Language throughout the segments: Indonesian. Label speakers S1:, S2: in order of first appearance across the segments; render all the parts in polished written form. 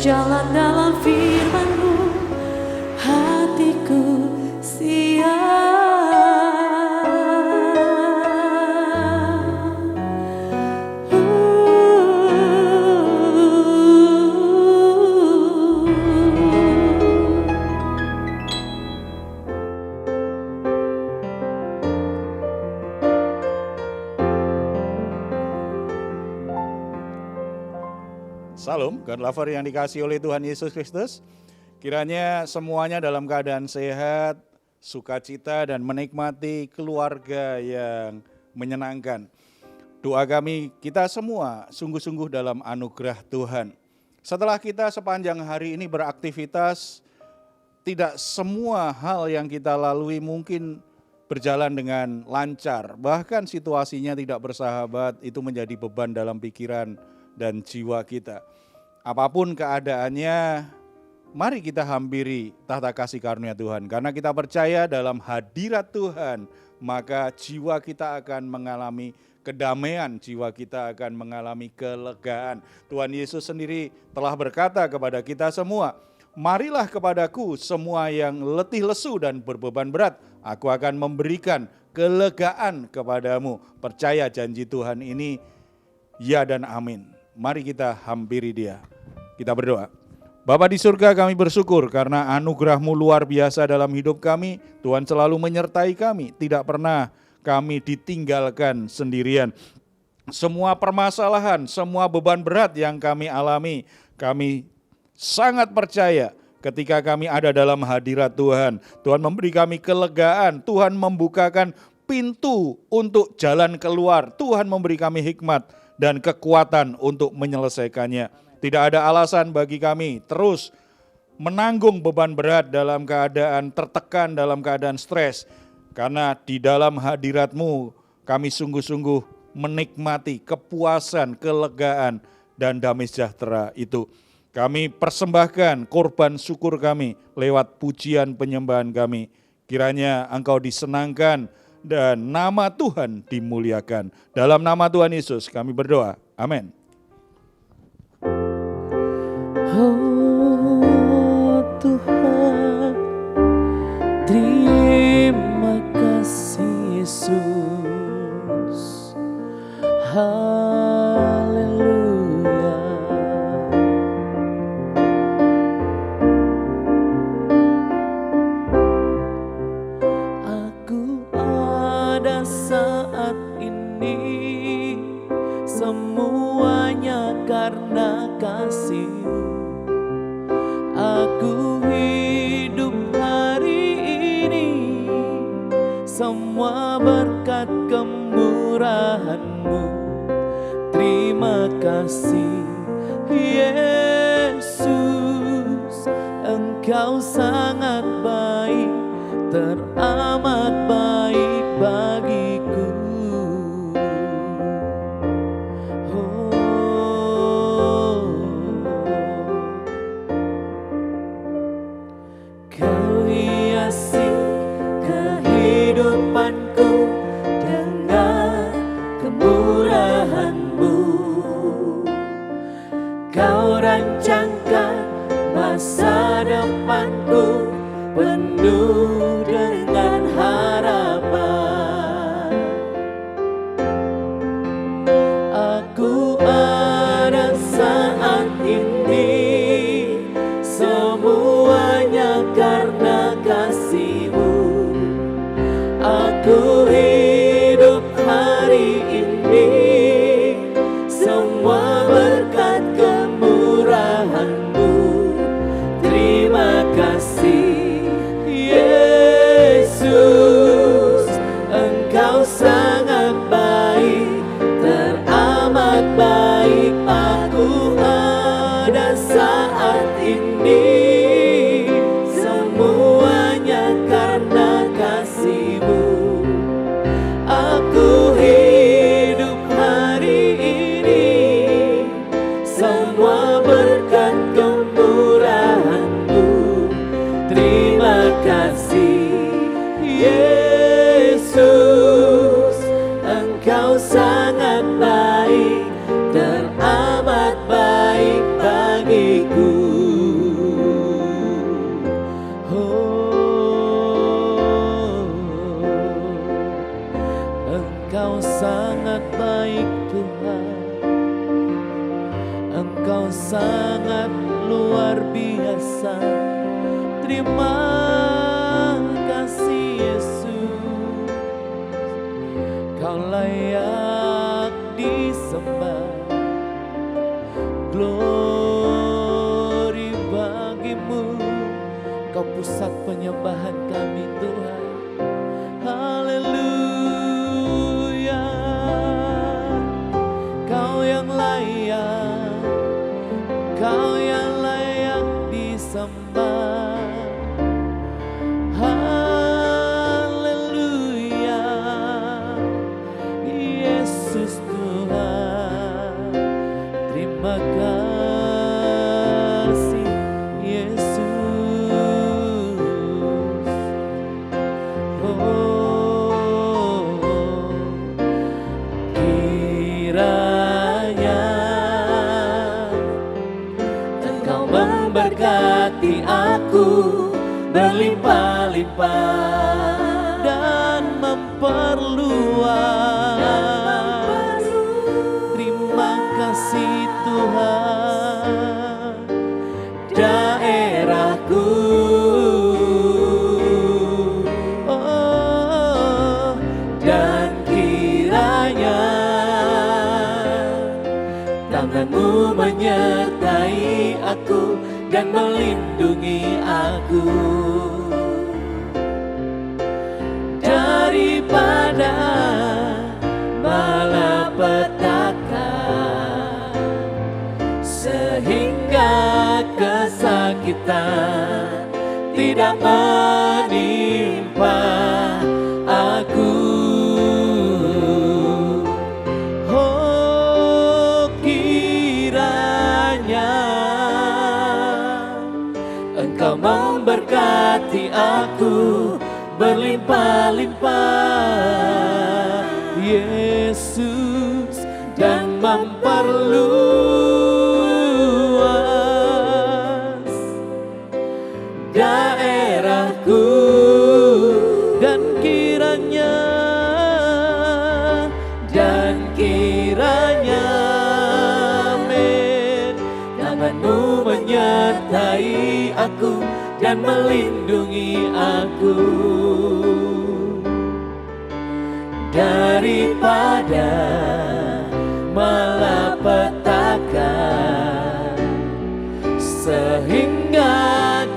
S1: berjalan dalam firman-Mu, hatiku siap.
S2: Salam, God lover yang dikasihi oleh Tuhan Yesus Kristus. Kiranya semuanya dalam keadaan sehat, sukacita dan menikmati keluarga yang menyenangkan. Doa kami kita semua sungguh-sungguh dalam anugerah Tuhan. Setelah kita sepanjang hari ini beraktivitas, tidak semua hal yang kita lalui mungkin berjalan dengan lancar. Bahkan situasinya tidak bersahabat, itu menjadi beban dalam pikiran dan jiwa kita. Apapun keadaannya, mari kita hampiri tahta kasih karunia Tuhan. Karena kita percaya dalam hadirat Tuhan, maka jiwa kita akan mengalami kedamaian, jiwa kita akan mengalami kelegaan. Tuhan Yesus sendiri telah berkata kepada kita semua, marilah kepadaku semua yang letih lesu dan berbeban berat, aku akan memberikan kelegaan kepadamu. Percaya janji Tuhan ini, ya dan amin. Mari kita hampiri Dia. Kita berdoa. Bapa di surga, kami bersyukur karena anugerah-Mu luar biasa dalam hidup kami. Tuhan selalu menyertai kami, tidak pernah kami ditinggalkan sendirian. Semua permasalahan, semua beban berat yang kami alami, kami sangat percaya ketika kami ada dalam hadirat Tuhan. Tuhan memberi kami kelegaan, Tuhan membukakan pintu untuk jalan keluar. Tuhan memberi kami hikmat dan kekuatan untuk menyelesaikannya. Tidak ada alasan bagi kami terus menanggung beban berat dalam keadaan tertekan, dalam keadaan stres. Karena di dalam hadirat-Mu kami sungguh-sungguh menikmati kepuasan, kelegaan, dan damai sejahtera itu. Kami persembahkan korban syukur kami lewat pujian penyembahan kami. Kiranya Engkau disenangkan dan nama Tuhan dimuliakan. Dalam nama Tuhan Yesus kami berdoa. Amin.
S1: Oh Tuhan, terima kasih Yesus. Haleluya. Aku ada saat ini, semuanya karena kasih-Mu. Aku hidup hari ini, semua berkat kemurahan-Mu. Terima kasih Yesus, Engkau sangat baik, teramat baik bagiku. Kau hiasi kehidupanku dengan kemurahan-Mu. Kau rancangkan masa depanku penuh dengan harapan. Aku ada saat ini, semuanya karena kasih-Mu. Aku hidup hari ini, semua berkat kemurahan-Mu. Terima kasih Yesus, Engkau sangat baik, teramat baik. Aku ada saat ini, semuanya karena kasih-Mu. Aku hidup hari ini, semua berkat kemurahan-Mu. Terima kasih Yesus, Engkau sangat baik, teramat baik bagiku. baik Tuhan, Engkau sangat luar biasa. Terima kasih Yesus, Kau layak disembah. Glory bagimu, Kau pusat penyembahan kami Tuhan. Haleluya, Kau yang layak, Kau yang layak disembah. Haleluya, Yesus Tuhan. Terima kasih Yesus. Kiranya Engkau memberkati aku berlimpah-limpah dan memperluas. Terima kasih Tuhan, daerahku. Oh, dan kiranya tangan-Mu menyertai aku dan melindungi aku daripada malapetaka, sehingga kesakitan tidak menimpa aku. Oh, kiranya Engkau memberkati aku berlimpah-limpah Yesus, dan memperluas daerahku. Dan kiranya amin, tangan-Mu menyertai aku dan melindungi aku daripada malapetaka, sehingga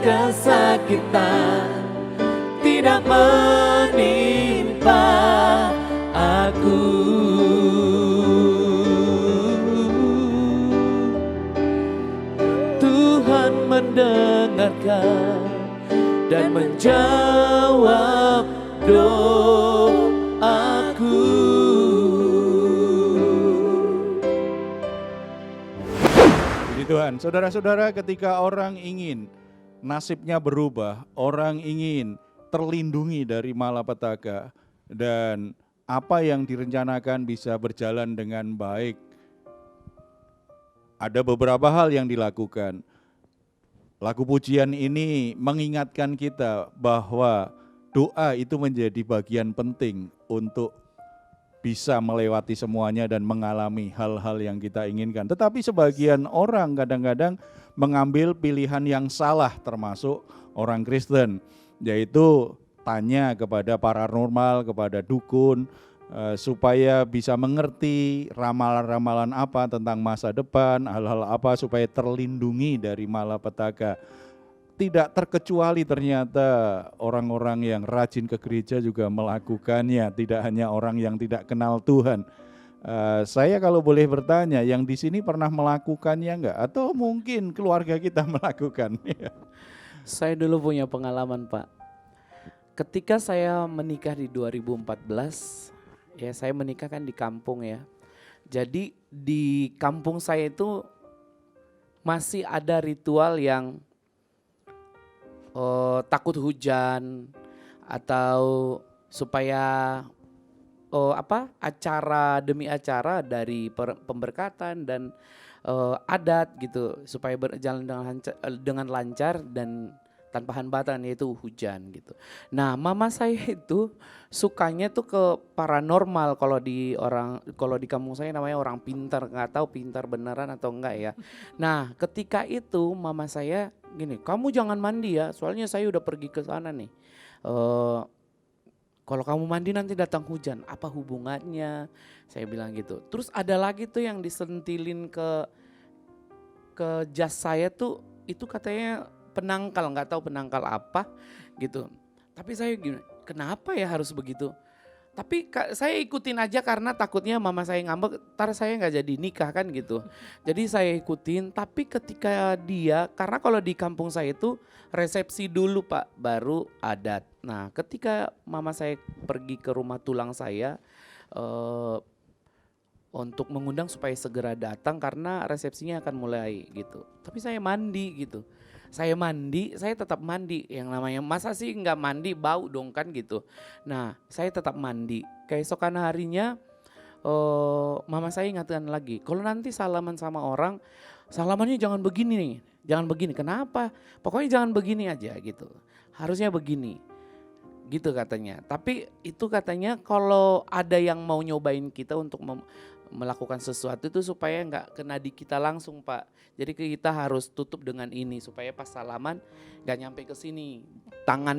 S1: kesakitan tidak menimpa aku. Tuhan mendengarkan dan menjawab doaku.
S2: Puji Tuhan, saudara-saudara, ketika orang ingin nasibnya berubah, orang ingin terlindungi dari malapetaka dan apa yang direncanakan bisa berjalan dengan baik, ada beberapa hal yang dilakukan. Lagu pujian ini mengingatkan kita bahwa doa itu menjadi bagian penting untuk bisa melewati semuanya dan mengalami hal-hal yang kita inginkan. Tetapi sebagian orang kadang-kadang mengambil pilihan yang salah, termasuk orang Kristen, yaitu tanya kepada paranormal, kepada dukun, supaya bisa mengerti ramalan-ramalan apa tentang masa depan, hal-hal apa supaya terlindungi dari malapetaka. Tidak terkecuali ternyata orang-orang yang rajin ke gereja juga melakukannya, tidak hanya orang yang tidak kenal Tuhan. Saya kalau boleh bertanya, yang di sini pernah melakukannya enggak? Atau mungkin keluarga kita melakukan?
S1: Saya dulu punya pengalaman, Pak. Ketika saya menikah di 2014, ya saya menikah kan di kampung ya. Jadi di kampung saya itu masih ada ritual yang takut hujan atau supaya acara demi acara dari pemberkatan dan adat gitu supaya berjalan dengan lancar dan tanpa hambatan, yaitu hujan gitu. Nah, mama saya itu sukanya tuh ke paranormal, kalau di kampung saya namanya orang pintar, nggak tahu pintar beneran atau enggak ya. Nah, ketika itu mama saya gini, kamu jangan mandi ya, soalnya saya udah pergi ke sana nih. Eh, Kalau kamu mandi nanti datang hujan, apa hubungannya? Saya bilang gitu. Terus ada lagi tuh yang disentilin ke jas saya tuh, itu katanya penangkal, nggak tahu penangkal apa gitu. Tapi saya gini, kenapa ya harus begitu? Tapi saya ikutin aja karena takutnya mama saya ngambek, ntar saya nggak jadi nikah kan gitu. Jadi saya ikutin, tapi ketika dia, karena kalau di kampung saya itu resepsi dulu Pak, baru adat. Nah ketika mama saya pergi ke rumah tulang saya, eh, untuk mengundang supaya segera datang karena resepsinya akan mulai gitu. Tapi saya mandi gitu. Saya tetap mandi. Yang namanya masa sih nggak mandi bau dong kan gitu. Nah saya tetap mandi. Keesokan harinya mama saya ingatkan lagi. Kalau nanti salaman sama orang, salamannya jangan begini nih. Jangan begini. Kenapa? Pokoknya jangan begini aja gitu. Harusnya begini. Gitu katanya. Tapi itu katanya kalau ada yang mau nyobain kita untuk melakukan sesuatu itu supaya nggak kena di kita langsung Pak. Jadi kita harus tutup dengan ini supaya pas salaman nggak nyampe ke sini tangan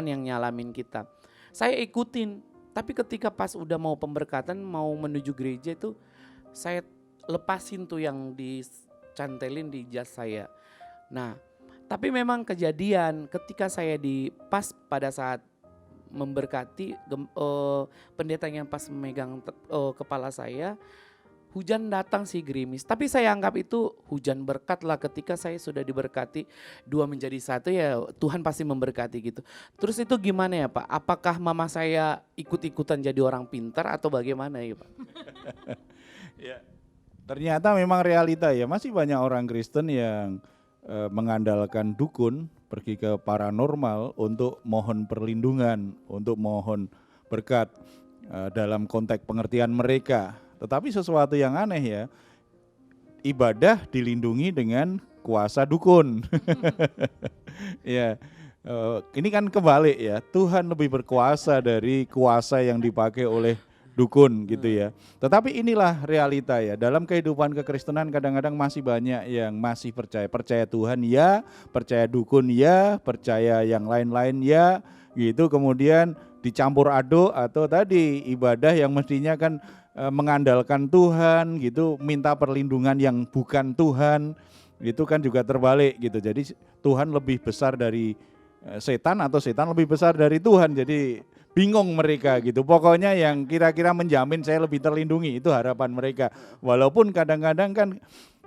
S1: yang nyalamin kita. Saya ikutin, tapi ketika pas udah mau pemberkatan mau menuju gereja itu saya lepasin tuh yang dicantelin di jas saya. Nah, tapi memang kejadian ketika saya pas pada saat memberkati pendetanya pas memegang kepala saya, hujan datang sih gerimis. Tapi saya anggap itu hujan berkat lah, ketika saya sudah diberkati 2 menjadi 1 ya Tuhan pasti memberkati gitu. Terus itu gimana ya Pak? Apakah mama saya ikut-ikutan jadi orang pintar atau bagaimana ya Pak?
S2: Ya, ternyata memang realita ya, masih banyak orang Kristen yang mengandalkan dukun, pergi ke paranormal untuk mohon perlindungan, untuk mohon berkat dalam konteks pengertian mereka. Tetapi sesuatu yang aneh ya, ibadah dilindungi dengan kuasa dukun. Ya, ini kan kebalik ya, Tuhan lebih berkuasa dari kuasa yang dipakai oleh dukun gitu ya. Tetapi inilah realita ya, dalam kehidupan kekristenan kadang-kadang masih banyak yang masih percaya Tuhan ya, percaya dukun ya, percaya yang lain-lain ya gitu, kemudian dicampur aduk atau tadi ibadah yang mestinya kan mengandalkan Tuhan gitu, minta perlindungan yang bukan Tuhan, itu kan juga terbalik gitu. Jadi Tuhan lebih besar dari setan atau setan lebih besar dari Tuhan, jadi bingung mereka gitu. Pokoknya yang kira-kira menjamin saya lebih terlindungi, itu harapan mereka. Walaupun kadang-kadang kan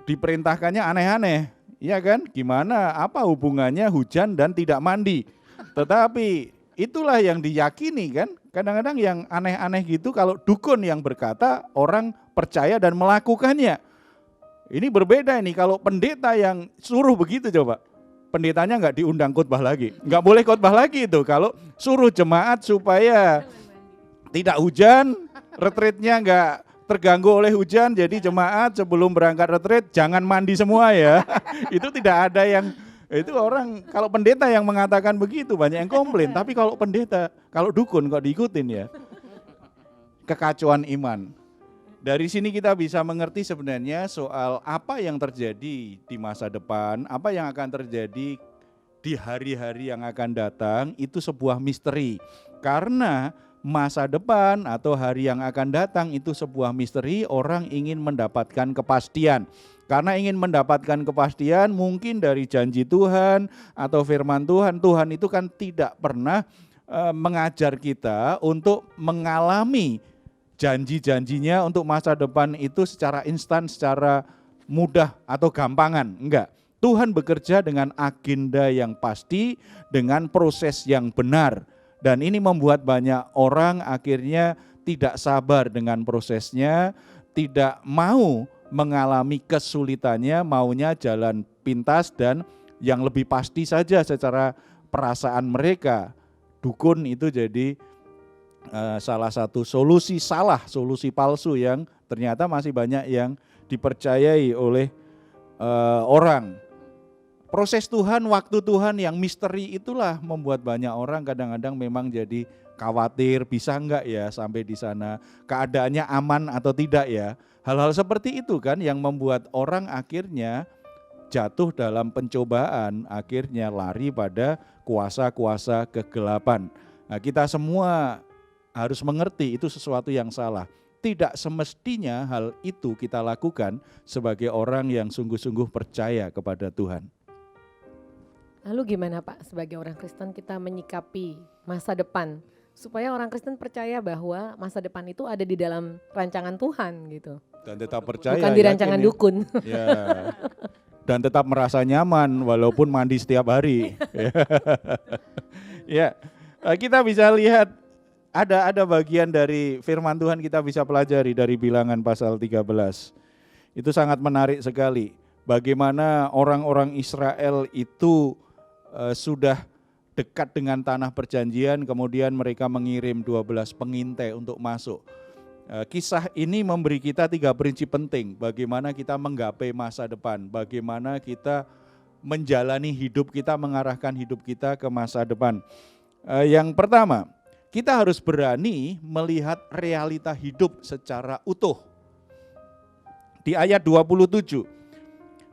S2: diperintahkannya aneh-aneh, ya kan? Gimana, apa hubungannya hujan dan tidak mandi? Tetapi itulah yang diyakini kan. Kadang-kadang yang aneh-aneh gitu kalau dukun yang berkata, orang percaya dan melakukannya. Ini berbeda ini kalau pendeta yang suruh begitu coba. Pendetanya nggak diundang khotbah lagi, nggak boleh khotbah lagi itu. Kalau suruh jemaat supaya tidak hujan, retreatnya nggak terganggu oleh hujan, jadi jemaat sebelum berangkat retreat jangan mandi semua ya. Itu tidak ada yang, itu orang, kalau pendeta yang mengatakan begitu banyak yang komplain. Tapi kalau pendeta, kalau dukun kok diikutin ya. Kekacauan iman. Dari sini kita bisa mengerti sebenarnya soal apa yang terjadi di masa depan, apa yang akan terjadi di hari-hari yang akan datang, itu sebuah misteri. Karena masa depan atau hari yang akan datang itu sebuah misteri, orang ingin mendapatkan kepastian. Karena ingin mendapatkan kepastian mungkin dari janji Tuhan atau firman Tuhan. Tuhan itu kan tidak pernah mengajar kita untuk mengalami janji-janjinya untuk masa depan itu secara instan, secara mudah atau gampangan. Enggak. Tuhan bekerja dengan agenda yang pasti, dengan proses yang benar. Dan ini membuat banyak orang akhirnya tidak sabar dengan prosesnya, tidak mau mengalami kesulitannya, maunya jalan pintas dan yang lebih pasti saja secara perasaan mereka. Dukun itu jadi salah satu solusi palsu yang ternyata masih banyak yang dipercayai oleh orang. Proses Tuhan, waktu Tuhan yang misteri itulah membuat banyak orang kadang-kadang memang jadi khawatir, bisa enggak ya sampai di sana, keadaannya aman atau tidak ya. Hal-hal seperti itu kan yang membuat orang akhirnya jatuh dalam pencobaan, akhirnya lari pada kuasa-kuasa kegelapan. Nah, kita semua harus mengerti itu sesuatu yang salah. Tidak semestinya hal itu kita lakukan sebagai orang yang sungguh-sungguh percaya kepada Tuhan.
S3: Lalu gimana Pak sebagai orang Kristen kita menyikapi masa depan supaya orang Kristen percaya bahwa masa depan itu ada di dalam rancangan Tuhan gitu.
S2: Dan tetap percaya.
S3: Bukan di rancangan dukun.
S2: Ya. Dan tetap merasa nyaman walaupun mandi setiap hari. Ya, kita bisa lihat ada bagian dari firman Tuhan kita bisa pelajari dari Bilangan pasal 13. Itu sangat menarik sekali. Bagaimana orang-orang Israel itu sudah dekat dengan tanah perjanjian, kemudian mereka mengirim 12 pengintai untuk masuk. Kisah ini memberi kita 3 prinsip penting bagaimana kita menggapai masa depan, bagaimana kita menjalani hidup kita, mengarahkan hidup kita ke masa depan. Yang pertama, kita harus berani melihat realita hidup secara utuh. Di ayat 27,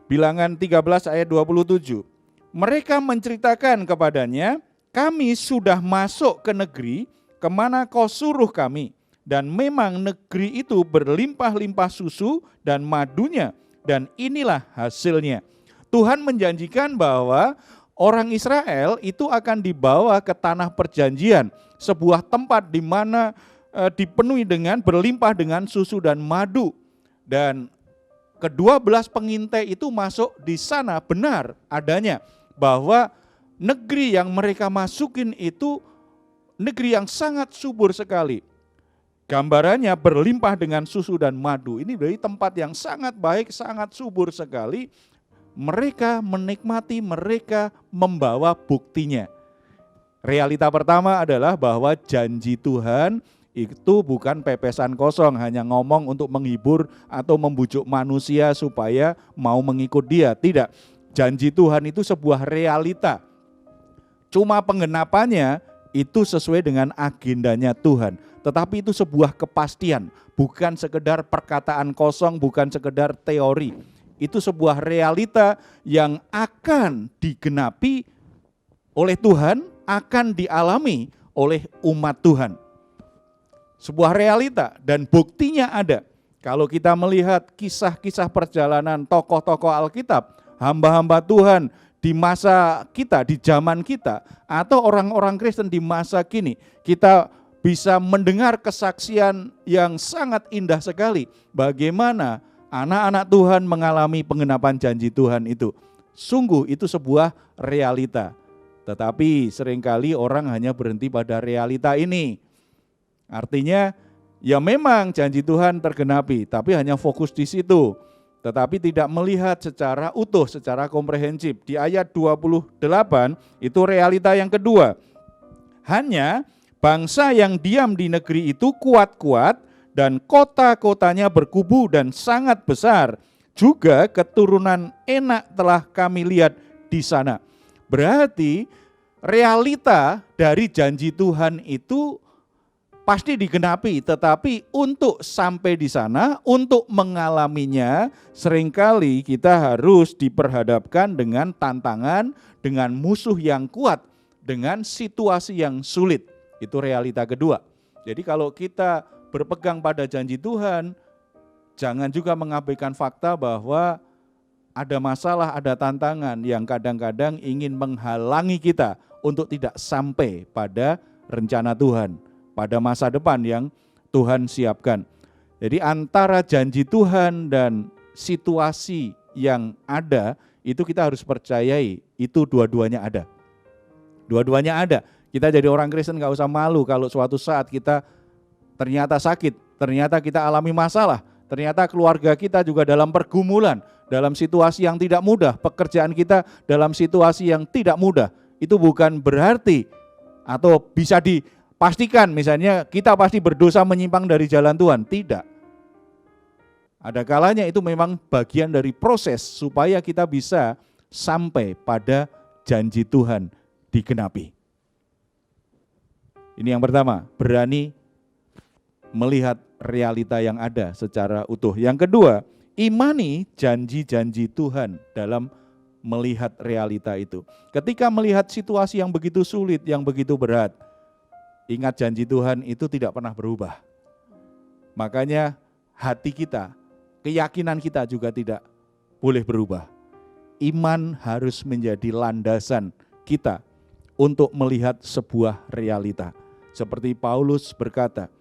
S2: Bilangan 13 ayat 27, mereka menceritakan kepadanya, kami sudah masuk ke negeri kemana kau suruh kami. Dan memang negeri itu berlimpah-limpah susu dan madunya. Dan inilah hasilnya. Tuhan menjanjikan bahwa orang Israel itu akan dibawa ke tanah perjanjian. Sebuah tempat di mana dipenuhi dengan berlimpah dengan susu dan madu. Dan ke-12 pengintai itu masuk di sana benar adanya. Bahwa negeri yang mereka masukin itu negeri yang sangat subur sekali. Gambarannya berlimpah dengan susu dan madu. Ini dari tempat yang sangat baik, sangat subur sekali. Mereka menikmati, mereka membawa buktinya. Realita pertama adalah bahwa janji Tuhan itu bukan pepesan kosong, hanya ngomong untuk menghibur atau membujuk manusia supaya mau mengikut dia. Tidak. Janji Tuhan itu sebuah realita. Cuma penggenapannya itu sesuai dengan agendanya Tuhan. Tetapi itu sebuah kepastian, bukan sekedar perkataan kosong, bukan sekedar teori. Itu sebuah realita yang akan digenapi oleh Tuhan, akan dialami oleh umat Tuhan. Sebuah realita dan buktinya ada. Kalau kita melihat kisah-kisah perjalanan tokoh-tokoh Alkitab, hamba-hamba Tuhan di masa kita, di zaman kita, atau orang-orang Kristen di masa kini, kita bisa mendengar kesaksian yang sangat indah sekali. Bagaimana anak-anak Tuhan mengalami penggenapan janji Tuhan itu. Sungguh itu sebuah realita. Tetapi seringkali orang hanya berhenti pada realita ini. Artinya ya memang janji Tuhan tergenapi, tapi hanya fokus di situ. Tetapi tidak melihat secara utuh, secara komprehensif. Di ayat 28 itu realita yang kedua. Hanya bangsa yang diam di negeri itu kuat-kuat dan kota-kotanya berkubu dan sangat besar. Juga keturunan enak telah kami lihat di sana. Berarti realita dari janji Tuhan itu pasti digenapi, tetapi untuk sampai di sana, untuk mengalaminya, seringkali kita harus diperhadapkan dengan tantangan, dengan musuh yang kuat, dengan situasi yang sulit. Itu realita kedua. Jadi kalau kita berpegang pada janji Tuhan, jangan juga mengabaikan fakta bahwa ada masalah, ada tantangan yang kadang-kadang ingin menghalangi kita untuk tidak sampai pada rencana Tuhan, pada masa depan yang Tuhan siapkan. Jadi antara janji Tuhan dan situasi yang ada, itu kita harus percayai, itu dua-duanya ada. Dua-duanya ada. Kita jadi orang Kristen gak usah malu kalau suatu saat kita ternyata sakit, ternyata kita alami masalah, ternyata keluarga kita juga dalam pergumulan, dalam situasi yang tidak mudah, pekerjaan kita dalam situasi yang tidak mudah. Itu bukan berarti atau bisa dipastikan misalnya kita pasti berdosa menyimpang dari jalan Tuhan. Tidak. Ada kalanya itu memang bagian dari proses supaya kita bisa sampai pada janji Tuhan digenapi. Ini yang pertama, berani melihat realita yang ada secara utuh. Yang kedua, imani janji-janji Tuhan dalam melihat realita itu. Ketika melihat situasi yang begitu sulit, yang begitu berat, ingat janji Tuhan itu tidak pernah berubah. Makanya hati kita, keyakinan kita juga tidak boleh berubah. Iman harus menjadi landasan kita untuk melihat sebuah realita. Seperti Paulus berkata,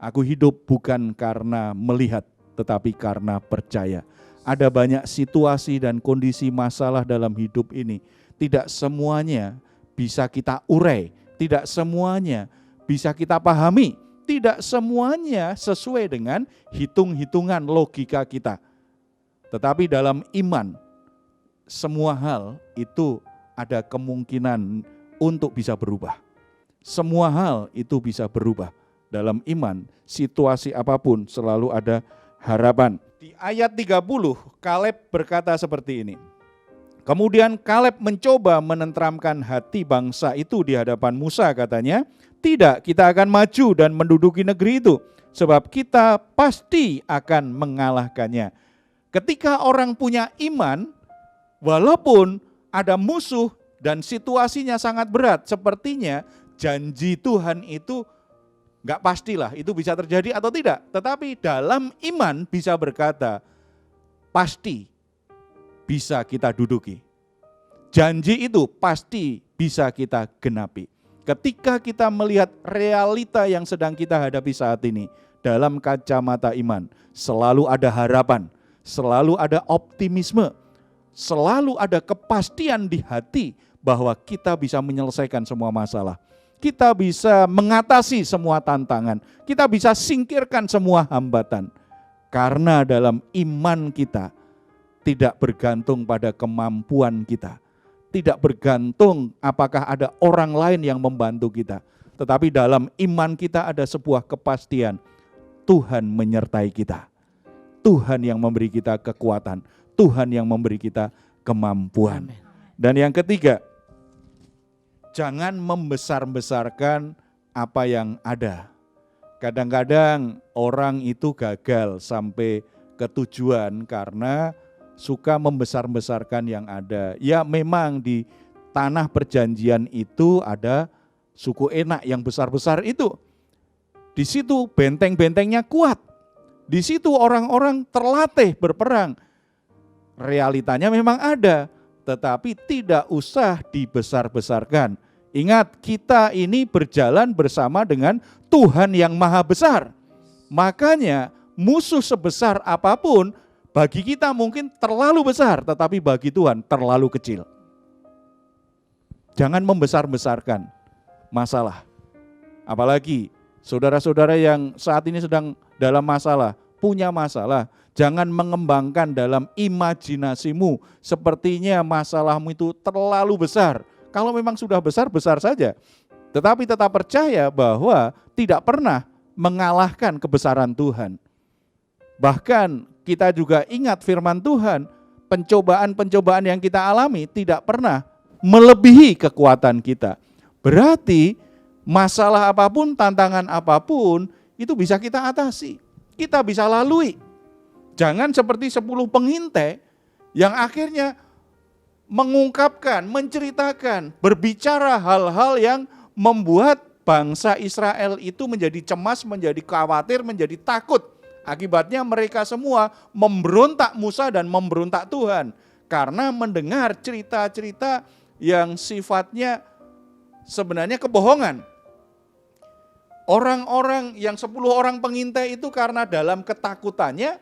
S2: aku hidup bukan karena melihat, tetapi karena percaya. Ada banyak situasi dan kondisi masalah dalam hidup ini. Tidak semuanya bisa kita urai, tidak semuanya bisa kita pahami, tidak semuanya sesuai dengan hitung-hitungan logika kita. Tetapi dalam iman, semua hal itu ada kemungkinan untuk bisa berubah. Semua hal itu bisa berubah. Dalam iman, situasi apapun selalu ada harapan. Di ayat 30, Kaleb berkata seperti ini. Kemudian Kaleb mencoba menenteramkan hati bangsa itu di hadapan Musa, katanya, tidak, kita akan maju dan menduduki negeri itu, sebab kita pasti akan mengalahkannya. Ketika orang punya iman, walaupun ada musuh dan situasinya sangat berat, sepertinya janji Tuhan itu enggak pastilah itu bisa terjadi atau tidak. Tetapi dalam iman bisa berkata, pasti bisa kita duduki. Janji itu pasti bisa kita genapi. Ketika kita melihat realita yang sedang kita hadapi saat ini, dalam kacamata iman, selalu ada harapan, selalu ada optimisme, selalu ada kepastian di hati bahwa kita bisa menyelesaikan semua masalah. Kita bisa mengatasi semua tantangan, kita bisa singkirkan semua hambatan. Karena dalam iman kita tidak bergantung pada kemampuan kita, tidak bergantung apakah ada orang lain yang membantu kita. Tetapi dalam iman kita ada sebuah kepastian, Tuhan menyertai kita. Tuhan yang memberi kita kekuatan, Tuhan yang memberi kita kemampuan.
S1: Amin.
S2: Dan yang ketiga, jangan membesar-besarkan apa yang ada. Kadang-kadang orang itu gagal sampai ke tujuan karena suka membesar-besarkan yang ada. Ya memang di tanah perjanjian itu ada suku Enak yang besar-besar itu. Di situ benteng-bentengnya kuat. Di situ orang-orang terlatih berperang. Realitanya memang ada, tetapi tidak usah dibesar-besarkan. Ingat, kita ini berjalan bersama dengan Tuhan yang maha besar. Makanya musuh sebesar apapun bagi kita mungkin terlalu besar, tetapi bagi Tuhan terlalu kecil. Jangan membesar-besarkan masalah. Apalagi saudara-saudara yang saat ini sedang dalam masalah, punya masalah, jangan mengembangkan dalam imajinasimu sepertinya masalahmu itu terlalu besar. Kalau memang sudah besar, besar saja. Tetapi tetap percaya bahwa tidak pernah mengalahkan kebesaran Tuhan. Bahkan kita juga ingat firman Tuhan, pencobaan-pencobaan yang kita alami tidak pernah melebihi kekuatan kita. Berarti masalah apapun, tantangan apapun, itu bisa kita atasi. Kita bisa lalui. Jangan seperti 10 pengintai yang akhirnya mengungkapkan, menceritakan, berbicara hal-hal yang membuat bangsa Israel itu menjadi cemas, menjadi khawatir, menjadi takut. Akibatnya mereka semua memberontak Musa dan memberontak Tuhan. Karena mendengar cerita-cerita yang sifatnya sebenarnya kebohongan. Orang-orang yang 10 orang pengintai itu karena dalam ketakutannya,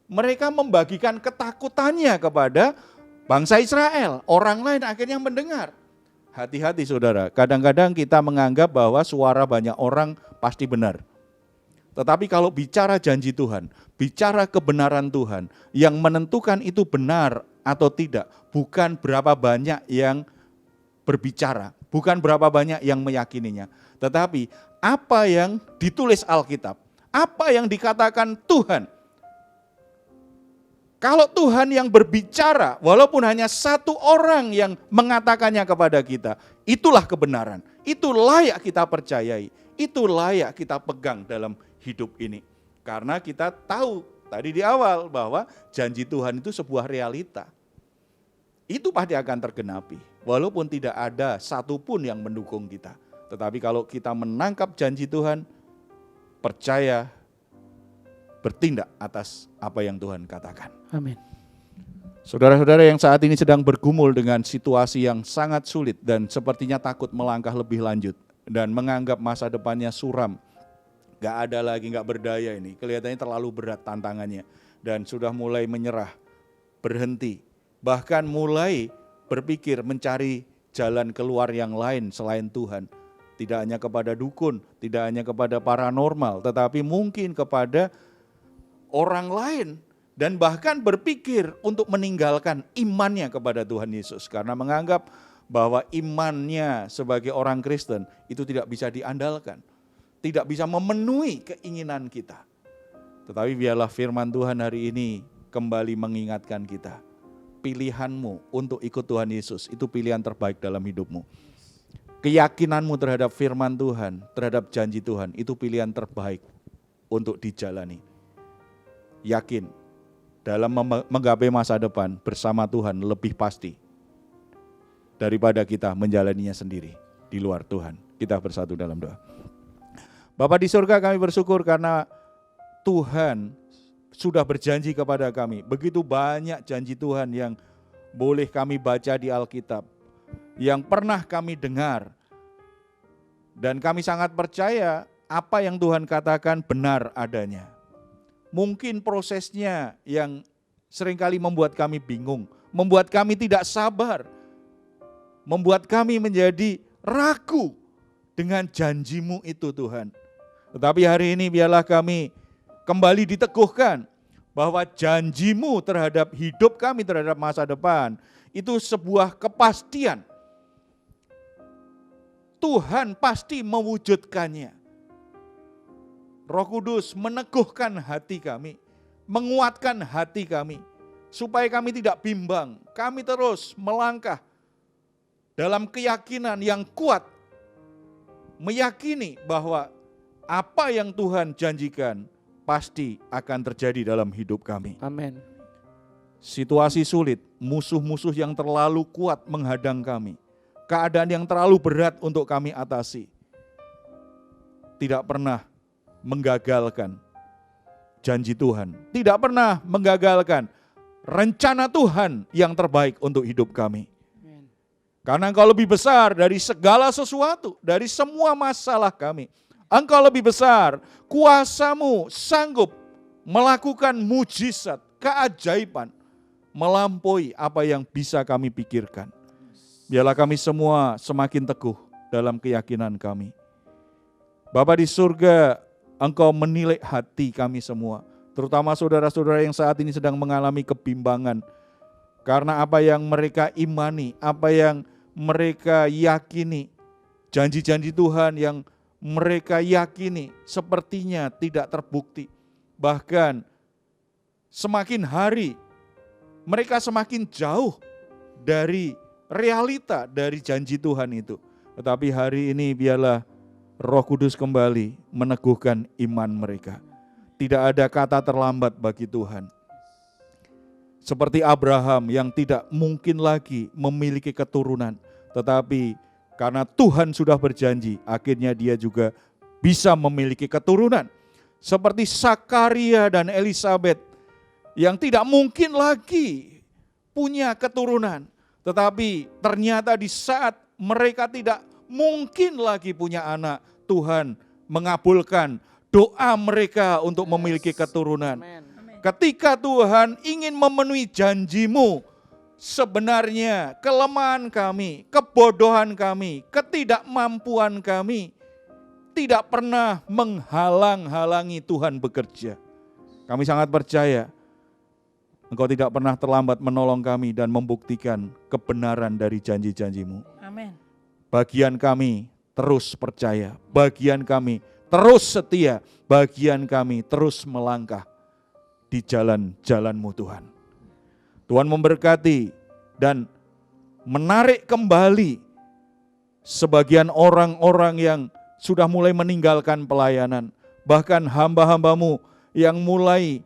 S2: mereka membagikan ketakutannya kepada bangsa Israel. Orang lain akhirnya mendengar. Hati-hati saudara, kadang-kadang kita menganggap bahwa suara banyak orang pasti benar. Tetapi kalau bicara janji Tuhan, bicara kebenaran Tuhan, yang menentukan itu benar atau tidak, bukan berapa banyak yang berbicara, bukan berapa banyak yang meyakininya. Tetapi apa yang ditulis Alkitab, apa yang dikatakan Tuhan. Kalau Tuhan yang berbicara, walaupun hanya satu orang yang mengatakannya kepada kita, itulah kebenaran, itu layak kita percayai, itu layak kita pegang dalam hidup ini. Karena kita tahu tadi di awal bahwa janji Tuhan itu sebuah realita. Itu pasti akan tergenapi, walaupun tidak ada satupun yang mendukung kita. Tetapi kalau kita menangkap janji Tuhan, percaya, bertindak atas apa yang Tuhan katakan.
S1: Amin.
S2: Saudara-saudara yang saat ini sedang bergumul dengan situasi yang sangat sulit dan sepertinya takut melangkah lebih lanjut dan menganggap masa depannya suram, gak ada lagi, gak berdaya ini, kelihatannya terlalu berat tantangannya dan sudah mulai menyerah, berhenti, bahkan mulai berpikir mencari jalan keluar yang lain selain Tuhan. Tidak hanya kepada dukun, tidak hanya kepada paranormal, tetapi mungkin kepada orang lain dan bahkan berpikir untuk meninggalkan imannya kepada Tuhan Yesus karena menganggap bahwa imannya sebagai orang Kristen itu tidak bisa diandalkan, tidak bisa memenuhi keinginan kita. Tetapi biarlah firman Tuhan hari ini kembali mengingatkan kita, pilihanmu untuk ikut Tuhan Yesus itu pilihan terbaik dalam hidupmu. Keyakinanmu terhadap firman Tuhan, terhadap janji Tuhan itu pilihan terbaik untuk dijalani. Yakin dalam menggapai masa depan bersama Tuhan lebih pasti daripada kita menjalaninya sendiri di luar Tuhan. Kita bersatu dalam doa. Bapa di surga, kami bersyukur karena Tuhan sudah berjanji kepada kami. Begitu banyak janji Tuhan yang boleh kami baca di Alkitab, yang pernah kami dengar. Dan kami sangat percaya apa yang Tuhan katakan benar adanya. Mungkin prosesnya yang seringkali membuat kami bingung, membuat kami tidak sabar, membuat kami menjadi ragu dengan janji-Mu itu Tuhan. Tetapi hari ini biarlah kami kembali diteguhkan bahwa janji-Mu terhadap hidup kami, terhadap masa depan, itu sebuah kepastian. Tuhan pasti mewujudkannya. Roh Kudus meneguhkan hati kami, menguatkan hati kami, supaya kami tidak bimbang, kami terus melangkah dalam keyakinan yang kuat, meyakini bahwa apa yang Tuhan janjikan pasti akan terjadi dalam hidup kami.
S1: Amin.
S2: Situasi sulit, musuh-musuh yang terlalu kuat menghadang kami, keadaan yang terlalu berat untuk kami atasi, tidak pernah menggagalkan janji Tuhan, tidak pernah menggagalkan rencana Tuhan yang terbaik untuk hidup kami. Karena Engkau lebih besar dari segala sesuatu, dari semua masalah kami. Engkau lebih besar, kuasa-Mu sanggup melakukan mujizat, keajaiban, melampaui apa yang bisa kami pikirkan. Biarlah kami semua semakin teguh dalam keyakinan kami. Bapa di surga, Engkau menilik hati kami semua, terutama saudara-saudara yang saat ini sedang mengalami kebimbangan. Karena apa yang mereka imani, apa yang mereka yakini, janji-janji Tuhan yang mereka yakini sepertinya tidak terbukti. Bahkan semakin hari mereka semakin jauh dari realita dari janji Tuhan itu. Tetapi hari ini biarlah Roh Kudus kembali meneguhkan iman mereka. Tidak ada kata terlambat bagi Tuhan. Seperti Abraham yang tidak mungkin lagi memiliki keturunan, tetapi karena Tuhan sudah berjanji, akhirnya dia juga bisa memiliki keturunan. Seperti Sakaria dan Elisabet yang tidak mungkin lagi punya keturunan, tetapi ternyata di saat mereka tidak mungkin lagi punya anak, Tuhan mengabulkan doa mereka untuk memiliki keturunan. Ketika Tuhan ingin memenuhi janji-Mu, sebenarnya kelemahan kami, kebodohan kami, ketidakmampuan kami tidak pernah menghalang-halangi Tuhan bekerja. Kami sangat percaya Engkau tidak pernah terlambat menolong kami dan membuktikan kebenaran dari janji-janji-Mu.
S4: Amin.
S2: Bagian kami terus percaya, bagian kami terus setia, bagian kami terus melangkah di jalan-jalan-Mu Tuhan. Tuhan memberkati dan menarik kembali sebagian orang-orang yang sudah mulai meninggalkan pelayanan. Bahkan hamba-hambamu yang mulai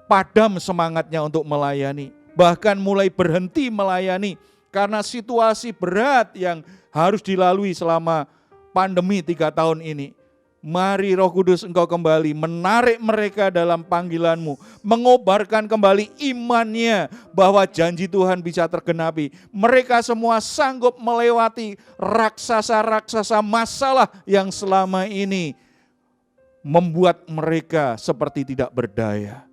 S2: padam semangatnya untuk melayani. Bahkan mulai berhenti melayani karena situasi berat yang harus dilalui selama pandemi 3 tahun ini. Mari Roh Kudus Engkau kembali menarik mereka dalam panggilan-Mu, mengobarkan kembali imannya bahwa janji Tuhan bisa tergenapi. Mereka semua sanggup melewati raksasa-raksasa masalah yang selama ini membuat mereka seperti tidak berdaya.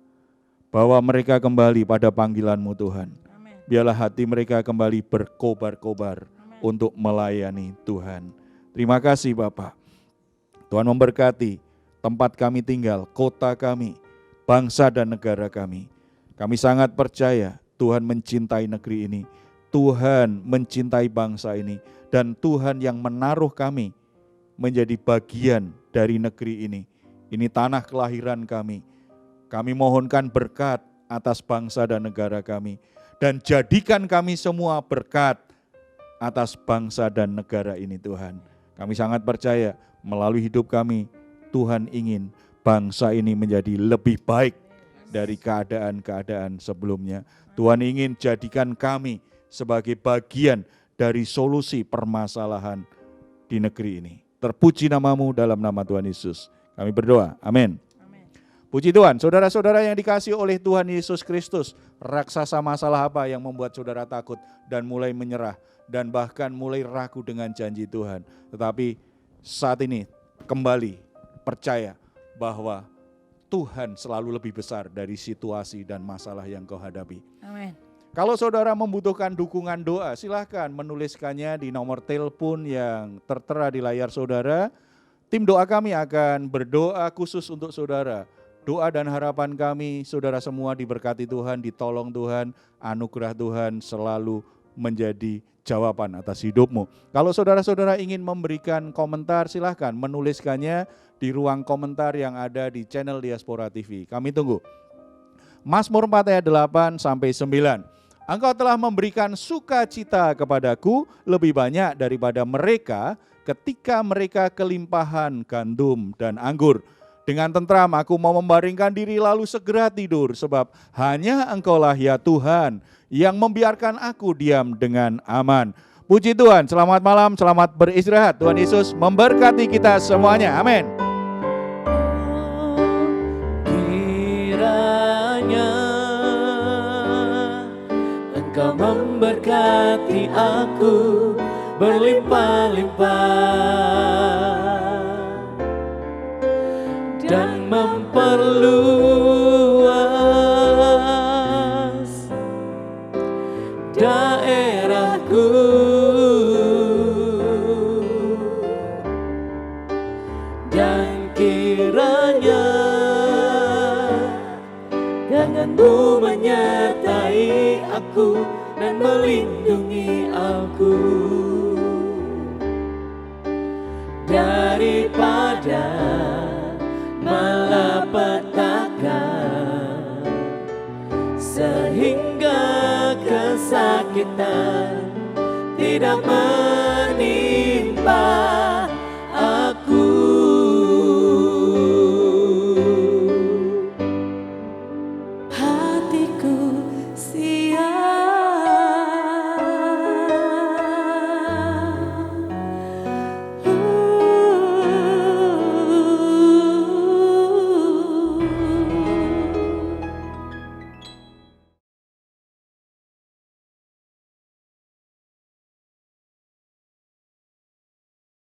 S2: Bahwa mereka kembali pada panggilan-Mu Tuhan. Biarlah hati mereka kembali berkobar-kobar untuk melayani Tuhan. Terima kasih Bapak. Tuhan memberkati tempat kami tinggal, kota kami, bangsa dan negara kami. Kami sangat percaya Tuhan mencintai negeri ini, Tuhan mencintai bangsa ini, dan Tuhan yang menaruh kami menjadi bagian dari negeri ini. Ini tanah kelahiran kami. Kami mohonkan berkat atas bangsa dan negara kami, dan jadikan kami semua berkat atas bangsa dan negara ini Tuhan. Kami sangat percaya melalui hidup kami, Tuhan ingin bangsa ini menjadi lebih baik dari keadaan-keadaan sebelumnya. Tuhan ingin jadikan kami sebagai bagian dari solusi permasalahan di negeri ini. Terpuji nama-Mu dalam nama Tuhan Yesus. Kami berdoa, amin. Puji Tuhan, saudara-saudara yang dikasihi oleh Tuhan Yesus Kristus, raksasa masalah apa yang membuat saudara takut dan mulai menyerah dan bahkan mulai ragu dengan janji Tuhan. Tetapi saat ini kembali percaya bahwa Tuhan selalu lebih besar dari situasi dan masalah yang kau hadapi.
S4: Amin.
S2: Kalau saudara membutuhkan dukungan doa, silahkan menuliskannya di nomor telepon yang tertera di layar saudara. Tim doa kami akan berdoa khusus untuk saudara. Doa dan harapan kami, saudara semua diberkati Tuhan, ditolong Tuhan, anugerah Tuhan selalu menjadi jawaban atas hidupmu. Kalau saudara-saudara ingin memberikan komentar, silahkan menuliskannya di ruang komentar yang ada di channel Diaspora TV. Kami tunggu. Mazmur 4 ayat 8 sampai 9. Engkau telah memberikan sukacita kepadaku lebih banyak daripada mereka ketika mereka kelimpahan gandum dan anggur. Dengan tentram aku mau membaringkan diri lalu segera tidur, sebab hanya Engkaulah ya Tuhan yang membiarkan aku diam dengan aman. Puji Tuhan, selamat malam, selamat beristirahat. Tuhan Yesus memberkati kita semuanya, amin.
S1: Kiranya Engkau memberkati aku berlimpah-limpah dan memperluas daerahku, dan kiranya tangan-Mu menyertai aku dan melindungi aku daripada malapetaka, sehingga kesakitan tidak